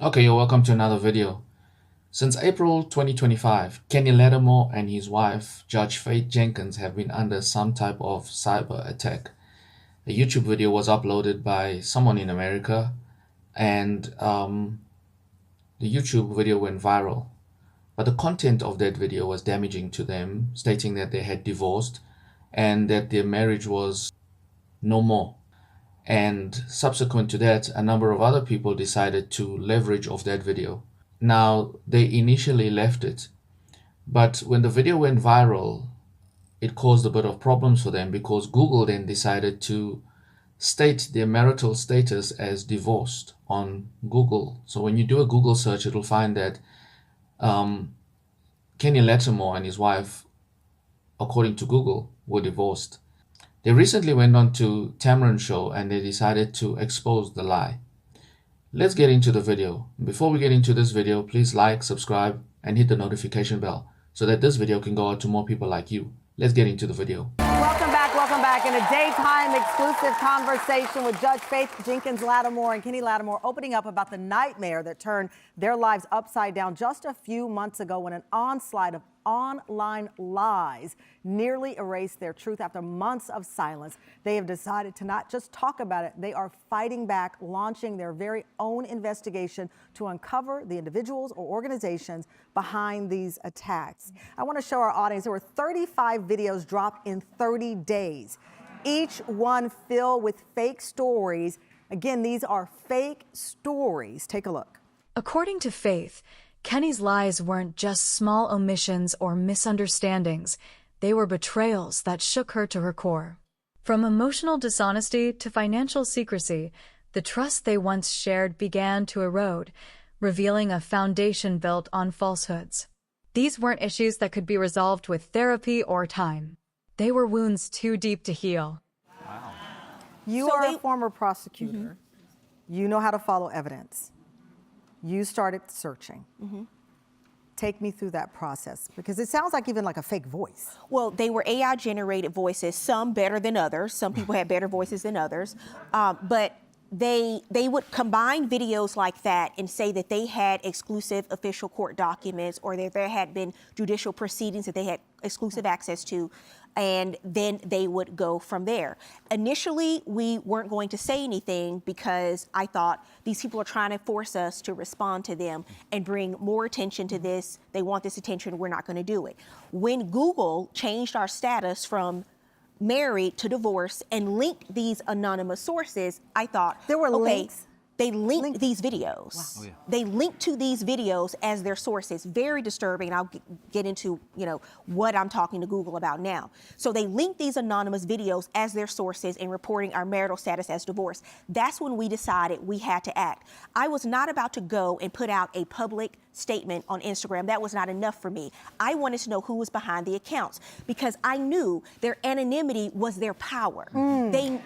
Okay, you're welcome to another video. Since April 2025, Kenny Lattimore and his wife, Judge Faith Jenkins, have been under some type of cyber attack. A YouTube video was uploaded by someone in America, and the YouTube video went viral. But the content of that video was damaging to them, stating that they had divorced and that their marriage was no more. And subsequent to that, a number of other people decided to leverage off that video. Now, they initially left it, but when the video went viral, it caused a bit of problems for them because Google then decided to state their marital status as divorced on Google. So when you do a Google search, it'll find that Kenny Lattimore and his wife, according to Google, were divorced. They recently went on to Tamron's show and they decided to expose the lie. Let's get into the video. Before we get into this video, please like, subscribe, and hit the notification bell so that this video can go out to more people like you. Let's get into the video. Welcome back. In a daytime exclusive conversation with Judge Faith Jenkins Lattimore and Kenny Lattimore, opening up about the nightmare that turned their lives upside down just a few months ago when an onslaught of online lies nearly erased their truth. After months of silence, they have decided to not just talk about it, they are fighting back, launching their very own investigation to uncover the individuals or organizations behind these attacks. I want to show our audience there were 35 videos dropped in 30 days, each one filled with fake stories. Again, these are fake stories. Take a look. According to Faith, Kenny's lies weren't just small omissions or misunderstandings. They were betrayals that shook her to her core. From emotional dishonesty to financial secrecy, the trust they once shared began to erode, revealing a foundation built on falsehoods. These weren't issues that could be resolved with therapy or time. They were wounds too deep to heal. Wow. You are a former prosecutor. You know how to follow evidence. You started searching. Take me through that process, because it sounds like even like a fake voice. Well, they were AI generated voices, some better than others. Some people had better voices than others. But they would combine videos like that and say that they had exclusive official court documents or that there had been judicial proceedings that they had exclusive access to, and then they would go from there. Initially, we weren't going to say anything because I thought these people are trying to force us to respond to them and bring more attention to this. They want this attention, we're not going to do it. When Google changed our status from married to divorce and linked these anonymous sources, I thought, there were links. They linked these videos. Wow. Oh, yeah. They linked to these videos as their sources. Very disturbing. And I'll get into, what I'm talking to Google about now. So they linked these anonymous videos as their sources in reporting our marital status as divorced. That's when we decided we had to act. I was not about to go and put out a public statement on Instagram. That was not enough for me. I wanted to know who was behind the accounts because I knew their anonymity was their power. They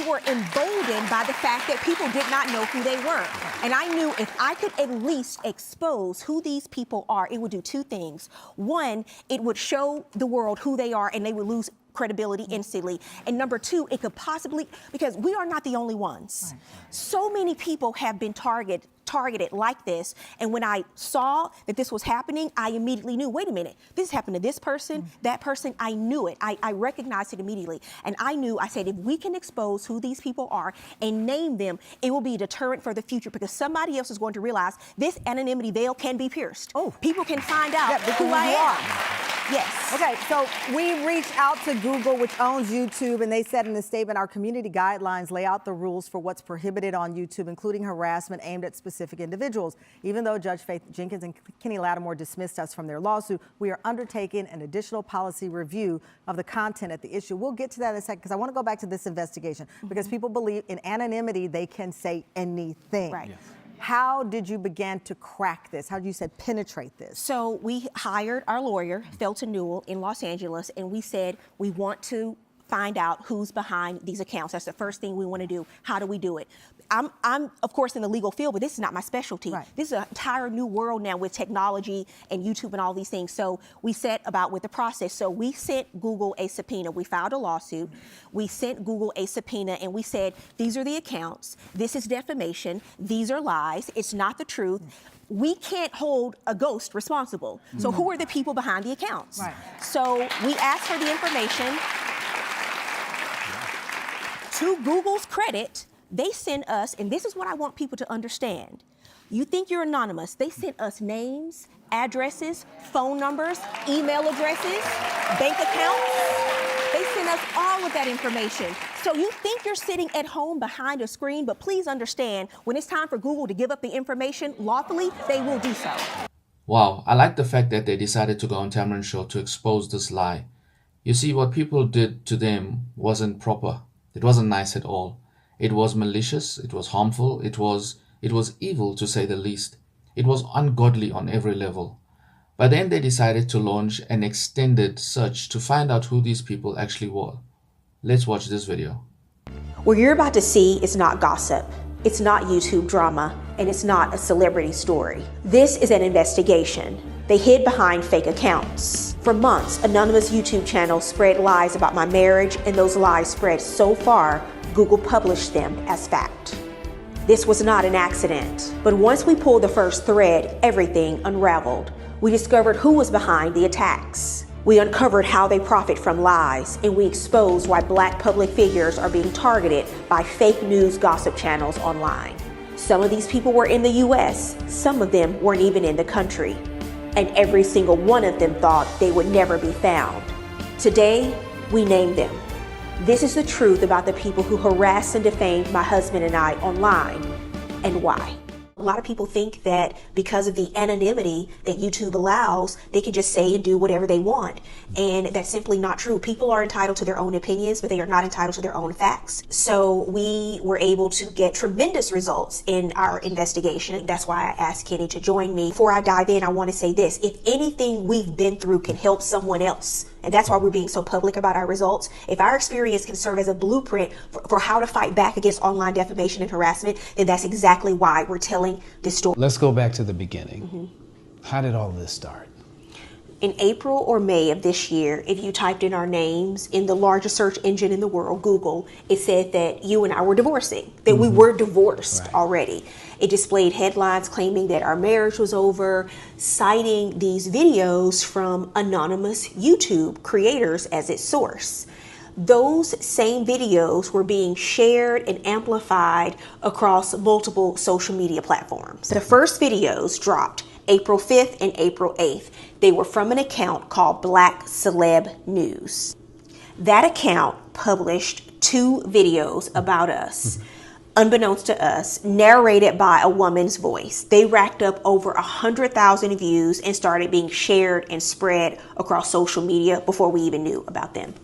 were emboldened by the fact that people did not know who they were. And I knew if I could at least expose who these people are, it would do two things. One, it would show the world who they are and they would lose credibility instantly. And number two, it could possibly, because we are not the only ones. Right. So many people have been targeted like this. And when I saw that this was happening, I immediately knew, wait a minute, this happened to this person, that person. I knew it. I recognized it immediately. And I said, if we can expose who these people are and name them, it will be a deterrent for the future because somebody else is going to realize this anonymity veil can be pierced. Oh, people can find out who I am. Yes. Okay, so we reached out to Google, which owns YouTube, and they said in the statement, our community guidelines lay out the rules for what's prohibited on YouTube, including harassment aimed at specific individuals. Even though Judge Faith Jenkins and Kenny Lattimore dismissed us from their lawsuit, we are undertaking an additional policy review of the content at the issue. We'll get to that in a second because I want to go back to this investigation because people believe in anonymity, they can say anything. Right. Yes. How did you begin to crack this? How did you said penetrate this? So we hired our lawyer, Felton Newell, in Los Angeles, and we said we want to find out who's behind these accounts. That's the first thing we want to do. How do we do it? I'm of course in the legal field, but this is not my specialty. Right. This is an entire new world now with technology and YouTube and all these things. So we set about with the process. So we sent Google a subpoena. We filed a lawsuit. We sent Google a subpoena and we said, these are the accounts. This is defamation. These are lies. It's not the truth. We can't hold a ghost responsible. So who are the people behind the accounts? Right. So we asked for the information. To Google's credit, they sent us, and this is what I want people to understand. You think you're anonymous. They sent us names, addresses, phone numbers, email addresses, bank accounts. They sent us all of that information. So you think you're sitting at home behind a screen, but please understand, when it's time for Google to give up the information lawfully, they will do so. Wow, I like the fact that they decided to go on Tamron Show to expose this lie. You see, what people did to them wasn't proper. It wasn't nice at all. It was malicious, it was harmful, it was evil to say the least. It was ungodly on every level. But then they decided to launch an extended search to find out who these people actually were. Let's watch this video. What you're about to see is not gossip. It's not YouTube drama, and it's not a celebrity story. This is an investigation. They hid behind fake accounts. For months, anonymous YouTube channels spread lies about my marriage, and those lies spread so far, Google published them as fact. This was not an accident, but once we pulled the first thread, everything unraveled. We discovered who was behind the attacks. We uncovered how they profit from lies, and we exposed why Black public figures are being targeted by fake news gossip channels online. Some of these people were in the US, some of them weren't even in the country, and every single one of them thought they would never be found. Today, we name them. This is the truth about the people who harassed and defamed my husband and I online, and why. A lot of people think that because of the anonymity that YouTube allows, they can just say and do whatever they want. And that's simply not true. People are entitled to their own opinions, but they are not entitled to their own facts. So we were able to get tremendous results in our investigation. That's why I asked Kenny to join me. Before I dive in, I want to say this. If anything we've been through can help someone else, and that's why we're being so public about our results. If our experience can serve as a blueprint for how to fight back against online defamation and harassment, then that's exactly why we're telling this story. Let's go back to the beginning. How did all this start? In April or May of this year, if you typed in our names in the largest search engine in the world, Google, it said that you and I were divorcing, that we were divorced already. It displayed headlines claiming that our marriage was over, citing these videos from anonymous YouTube creators as its source. Those same videos were being shared and amplified across multiple social media platforms. The first videos dropped April 5th and April 8th. They were from an account called Black Celeb News. That account published 2 videos about us, unbeknownst to us, narrated by a woman's voice. They racked up over 100,000 views and started being shared and spread across social media before we even knew about them.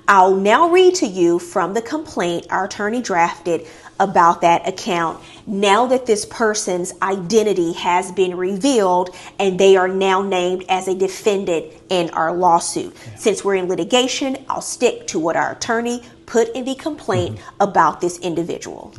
I'll now read to you from the complaint our attorney drafted about that account, now that this person's identity has been revealed and they are now named as a defendant in our lawsuit. Since we're in litigation, I'll stick to what our attorney put in the complaint about this individual.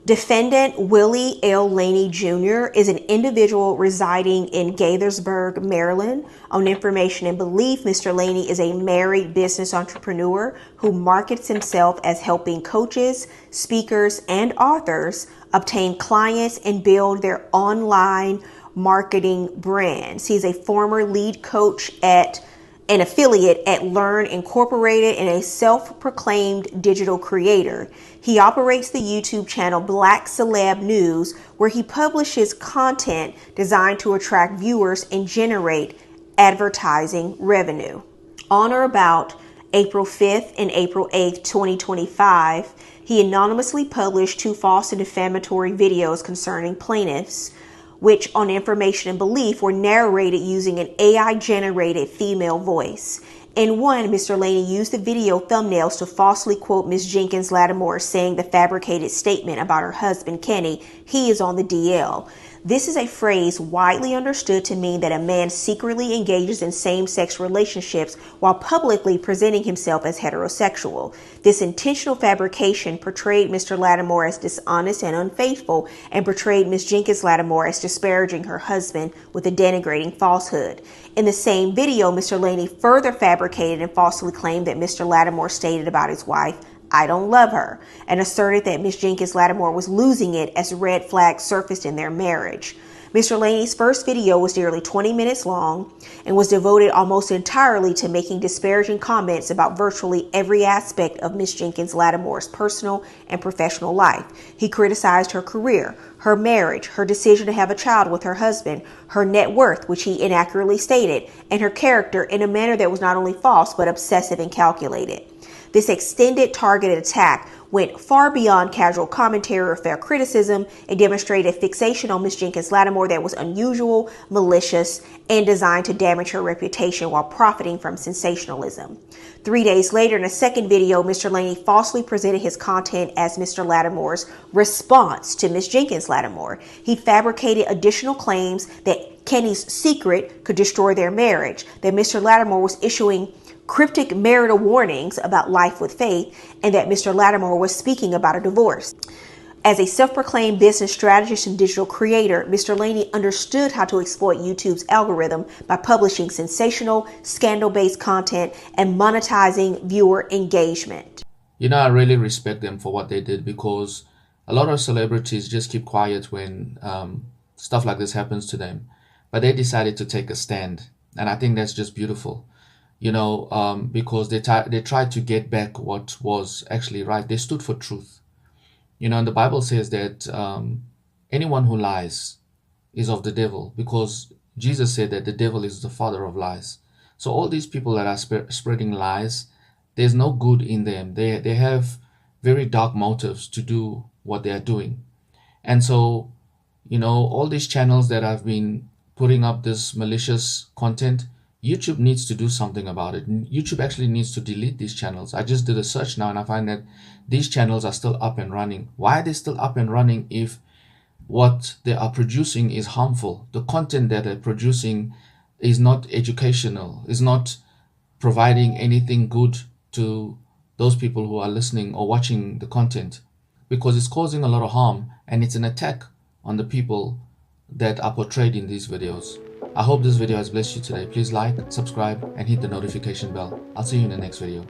Defendant Willie L. Laney Jr. is an individual residing in Gaithersburg, Maryland. On information and belief, Mr. Laney is a married business entrepreneur who markets himself as helping coaches, speakers, and authors obtain clients and build their online marketing brands. He's a former lead coach at an affiliate at Learn Incorporated and a self-proclaimed digital creator. He operates the YouTube channel Black Celeb News, where he publishes content designed to attract viewers and generate advertising revenue. On or about April 5th and April 8th, 2025, he anonymously published 2 false and defamatory videos concerning plaintiffs, which on information and belief were narrated using an AI-generated female voice. In one, Mr. Laney used the video thumbnails to falsely quote Ms. Jenkins Lattimore, saying the fabricated statement about her husband, Kenny, he is on the DL. This is a phrase widely understood to mean that a man secretly engages in same-sex relationships while publicly presenting himself as heterosexual. This intentional fabrication portrayed Mr. Lattimore as dishonest and unfaithful, and portrayed Ms. Jenkins Lattimore as disparaging her husband with a denigrating falsehood. In the same video, Mr. Laney further fabricated and falsely claimed that Mr. Lattimore stated about his wife, "I don't love her," and asserted that Ms. Jenkins Lattimore was losing it as red flags surfaced in their marriage. Mr. Laney's first video was nearly 20 minutes long and was devoted almost entirely to making disparaging comments about virtually every aspect of Ms. Jenkins Lattimore's personal and professional life. He criticized her career, her marriage, her decision to have a child with her husband, her net worth, which he inaccurately stated, and her character in a manner that was not only false but obsessive and calculated. This extended targeted attack went far beyond casual commentary or fair criticism. It demonstrated a fixation on Ms. Jenkins Lattimore that was unusual, malicious, and designed to damage her reputation while profiting from sensationalism. 3 days later, in a second video, Mr. Laney falsely presented his content as Mr. Lattimore's response to Ms. Jenkins Lattimore. He fabricated additional claims that Kenny's secret could destroy their marriage, that Mr. Lattimore was issuing cryptic marital warnings about life with faith, and that Mr. Lattimore was speaking about a divorce. As a self-proclaimed business strategist and digital creator, Mr. Laney understood how to exploit YouTube's algorithm by publishing sensational, scandal-based content and monetizing viewer engagement. You know, I really respect them for what they did, because a lot of celebrities just keep quiet when stuff like this happens to them. But they decided to take a stand. And I think that's just beautiful. You know, because they tried to get back what was actually right. They stood for truth. You know, and the Bible says that anyone who lies is of the devil, because Jesus said that the devil is the father of lies. So all these people that are spreading lies, there's no good in them. They have very dark motives to do what they are doing. And so, you know, all these channels that have been putting up this malicious content, YouTube needs to do something about it. YouTube actually needs to delete these channels. I just did a search now and I find that these channels are still up and running. Why are they still up and running if what they are producing is harmful? The content that they're producing is not educational, is not providing anything good to those people who are listening or watching the content, because it's causing a lot of harm and it's an attack on the people that are portrayed in these videos. I hope this video has blessed you today. Please like, subscribe, and hit the notification bell. I'll see you in the next video.